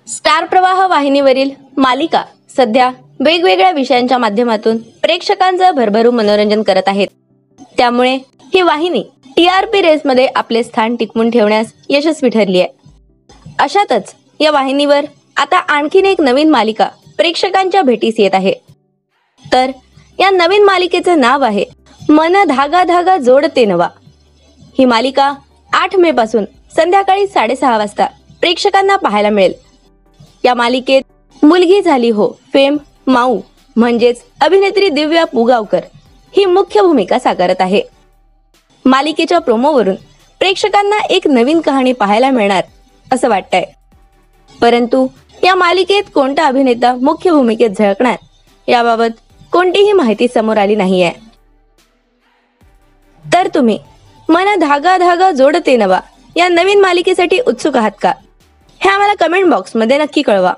Star प्रवाह वाहिनीवरील मालिका सध्या वेगवेगळ्या विषयांच्या माध्यमातून प्रेक्षकांचं भरभरून मनोरंजन करत आहेत. त्यामुळे ही वाहिनी TRP रेसमध्ये आपले स्थान टिकवून ठेवण्यास यशस्वी ठरली आहे. अशातच या वाहिनीवर आता आणखीन एक नवीन मालिका प्रेक्षकांच्या भेटीस येत आहे. तर या नवीन मालिकेचं नाव आहे मन धागा धागा जोडते नवा. ही मालिका 8 मे पासून संध्याकाळी 6:30 वाजता प्रेक्षकांना पाहायला मिळेल. या मालिकेत मुलगी झाली हो फेम माऊ म्हणजेच अभिनेत्री दिव्या पुगावकर ही मुख्य भूमिका साकारत आहे. मालिकेच्या प्रोमोवरून प्रेक्षकांना एक नवीन कहाणी पाहायला मिळणार असं वाटतंय. परंतु या मालिकेत कोणता अभिनेता मुख्य भूमिकेत झळकणार याबाबत कोणतीही माहिती समोर आली नाहीये. तर तुम्ही मन धागा धागा जोडते नवा या नवीन मालिकेसाठी उत्सुक आहात का? हे आम्हाला कमेंट बॉक्समध्ये नक्की कळवा.